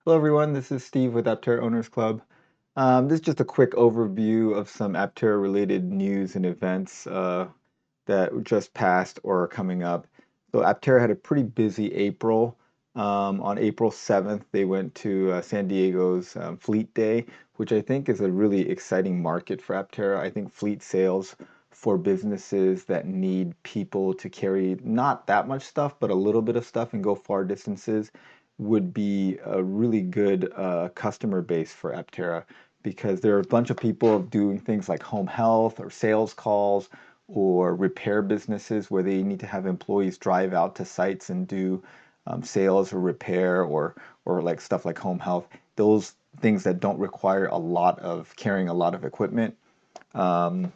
Hello everyone, this is Steve with Aptera Owners Club. This is just a quick overview of some Aptera related news and events that just passed or are coming up. So Aptera had a pretty busy April. On April 7th, they went to San Diego's Fleet Day, which I think is a really exciting market for Aptera. I think fleet sales for businesses that need people to carry not that much stuff, but a little bit of stuff and go far distances would be a really good customer base for Aptera because there are a bunch of people doing things like home health or sales calls or repair businesses where they need to have employees drive out to sites and do sales or repair or like stuff like home health. Those things that don't require a lot of carrying a lot of equipment um,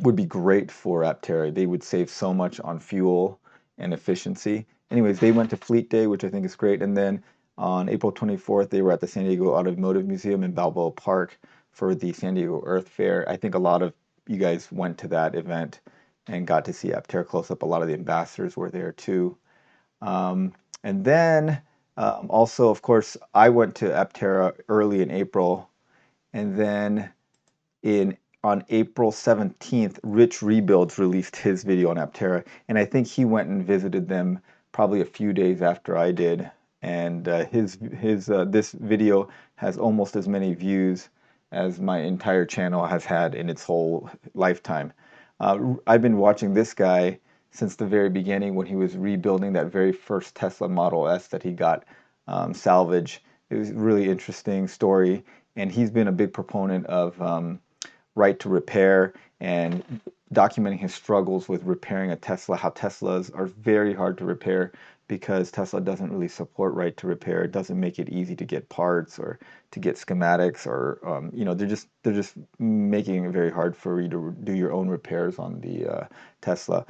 would be great for Aptera. They would save so much on fuel and efficiency. Anyways, they went to Fleet Day, which I think is great. And then on April 24th, they were at the San Diego Automotive Museum in Balboa Park for the San Diego Earth Fair. I think a lot of you guys went to that event and got to see Aptera close up. A lot of the ambassadors were there too. And then also, of course, I went to Aptera early in April. And then in on April 17th, Rich Rebuilds released his video on Aptera, and I think he went and visited them probably a few days after I did. And his this video has almost as many views as my entire channel has had in its whole lifetime. I've been watching this guy since the very beginning when he was rebuilding that very first Tesla Model S that he got salvage. It was a really interesting story, and he's been a big proponent of right to repair and documenting his struggles with repairing a Tesla, how Teslas are very hard to repair because Tesla doesn't really support right to repair. It doesn't make it easy to get parts or to get schematics, or they're just making it very hard for you to do your own repairs on the Tesla.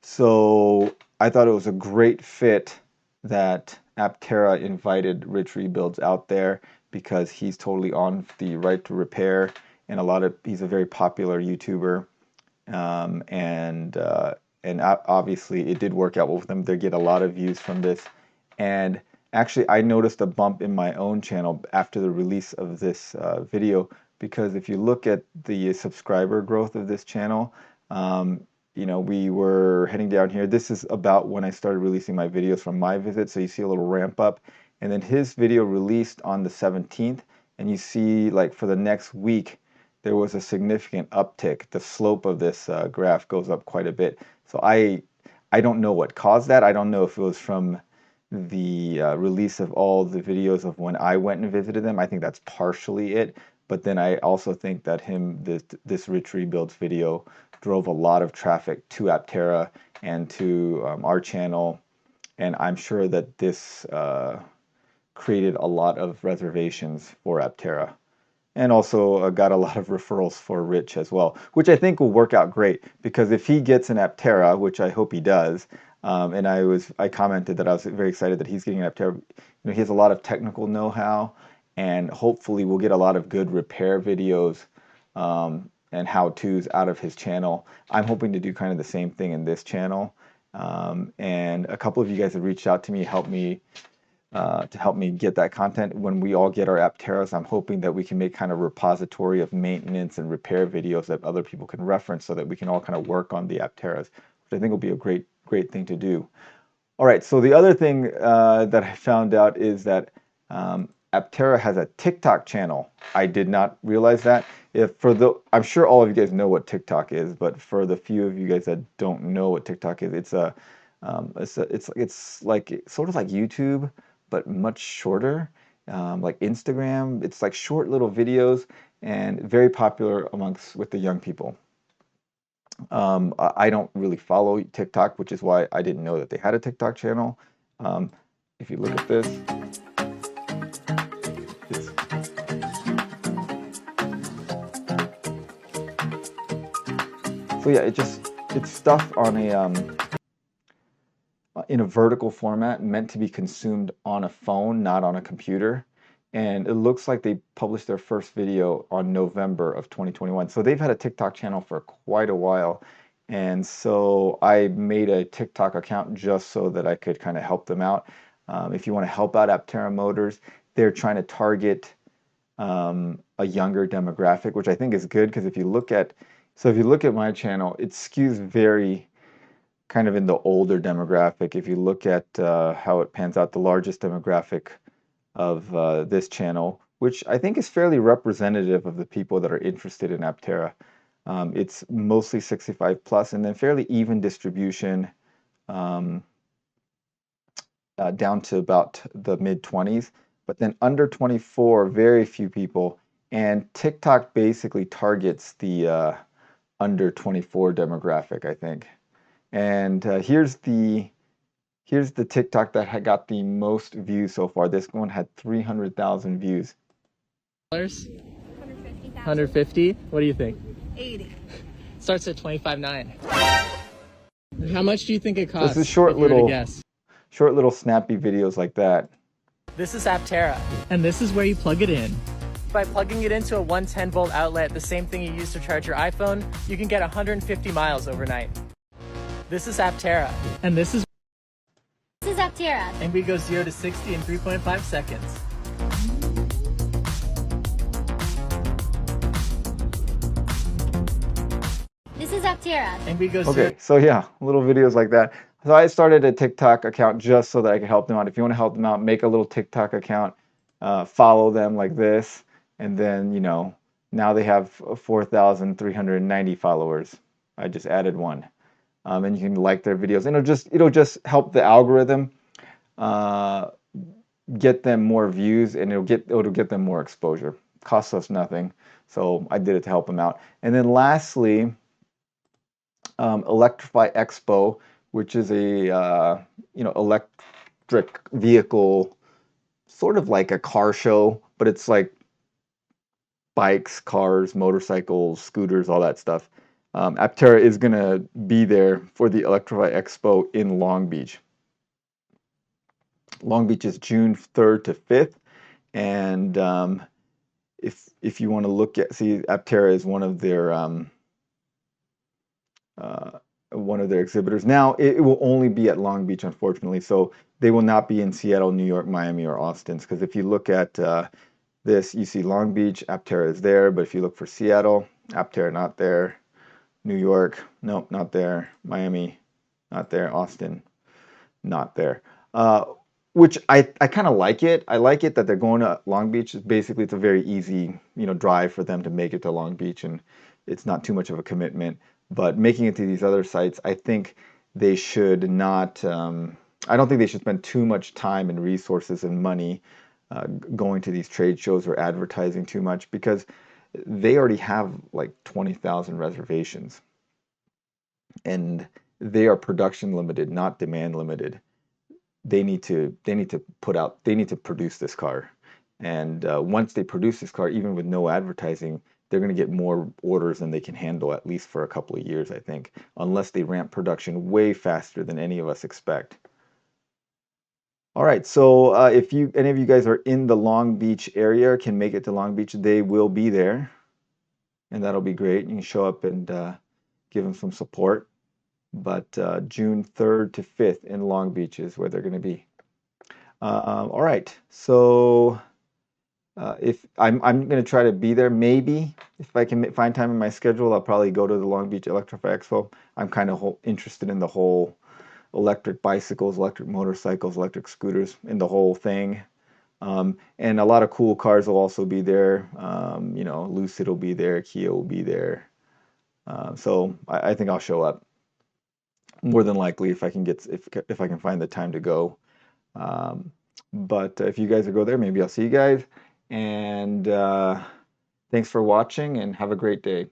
So I thought it was a great fit that Aptera invited Rich Rebuilds out there because he's totally on the right to repair, and he's a very popular YouTuber, and obviously it did work out well with them. They get a lot of views from this, and actually I noticed a bump in my own channel after the release of this video, because if you look at the subscriber growth of this channel, we were heading down here. This is about when I started releasing my videos from my visit, so you see a little ramp up, and then his video released on the 17th, and you see like for the next week there was a significant uptick. The slope of this graph goes up quite a bit. So I don't know what caused that. I don't know if it was from the release of all the videos of when I went and visited them. I think that's partially it. But then I also think that this Rich Rebuilds video drove a lot of traffic to Aptera and to our channel. And I'm sure that this created a lot of reservations for Aptera, and also got a lot of referrals for Rich as well, which I think will work out great because if he gets an Aptera, which I hope he does, and I commented that I was very excited that he's getting an Aptera. He has a lot of technical know-how, and hopefully we'll get a lot of good repair videos and how-tos out of his channel. I'm hoping to do kind of the same thing in this channel, and a couple of you guys have reached out to me, to help me get that content. When we all get our Apteras, I'm hoping that we can make kind of a repository of maintenance and repair videos that other people can reference so that we can all kind of work on the Apteras, which I think will be a great thing to do. All right, so the other thing that I found out is that Aptera has a TikTok channel. I did not realize that. I'm sure all of you guys know what TikTok is, but for the few of you guys that don't know what TikTok is, it's like sort of like YouTube, but much shorter, like Instagram. It's like short little videos and very popular with the young people. I don't really follow TikTok, which is why I didn't know that they had a TikTok channel. If you look at this, so yeah, it's stuff on in a vertical format meant to be consumed on a phone, not on a computer. And it looks like they published their first video on November of 2021. So they've had a TikTok channel for quite a while. And so I made a TikTok account just so that I could kind of help them out. If you want to help out Aptera Motors, they're trying to target a younger demographic, which I think is good because if you look at my channel, it skews very kind of in the older demographic. If you look at how it pans out, the largest demographic of this channel, which I think is fairly representative of the people that are interested in Aptera. It's mostly 65 plus, and then fairly even distribution um, down to about the mid 20s. But then under 24, very few people. And TikTok basically targets the under 24 demographic, I think. And here's the TikTok that had got the most views so far. This one had 300,000 views. 150. What do you think? 80. Starts at 25.9. How much do you think it costs? This is short little snappy videos like that. This is Aptera, and this is where you plug it in. By plugging it into a 110 volt outlet, the same thing you use to charge your iPhone, you can get 150 miles overnight. This is Aptera, and this is Aptera. And we go 0 to 60 in 3.5 seconds. This is Aptera. And we go Okay, so yeah, little videos like that. So I started a TikTok account just so that I could help them out. If you want to help them out, make a little TikTok account, follow them like this, and then, you know, now they have 4,390 followers. I just added one. And you can like their videos. And it'll just help the algorithm get them more views, and it'll get them more exposure. Costs us nothing. So I did it to help them out. And then lastly, Electrify Expo, which is a electric vehicle, sort of like a car show, but it's like bikes, cars, motorcycles, scooters, all that stuff. Aptera is going to be there for the Electrify Expo in Long Beach. Long Beach is June 3rd to 5th, and if you want to look at, see, Aptera is one of their exhibitors. Now, it will only be at Long Beach, unfortunately, so they will not be in Seattle, New York, Miami, or Austin, because if you look at this, you see Long Beach, Aptera is there, but if you look for Seattle, Aptera not there, New York, nope, not there, Miami, not there, Austin, not there. Which I kind of like it. I like it that they're going to Long Beach. Basically, it's a very easy, drive for them to make it to Long Beach, and it's not too much of a commitment. But making it to these other sites, I think they should not. I don't think they should spend too much time and resources and money going to these trade shows or advertising too much, because they already have like 20,000 reservations, and they are production limited, not demand limited. They need to produce this car, and once they produce this car, even with no advertising, they're going to get more orders than they can handle, at least for a couple of years, I think, unless they ramp production way faster than any of us expect. All right, so if any of you guys are in the Long Beach area, can make it to Long Beach, they will be there, and that'll be great. You can show up and give them some support. But June 3rd to 5th in Long Beach is where they're going to be. All right, so if I'm going to try to be there, maybe if I can find time in my schedule, I'll probably go to the Long Beach Electrify Expo. I'm kind of interested in the whole electric bicycles, electric motorcycles, electric scooters, in the whole thing. And a lot of cool cars will also be there. Lucid will be there, Kia will be there. So I think I'll show up, more than likely, if I can find the time to go. But if you guys will go there, maybe I'll see you guys. And thanks for watching, and have a great day.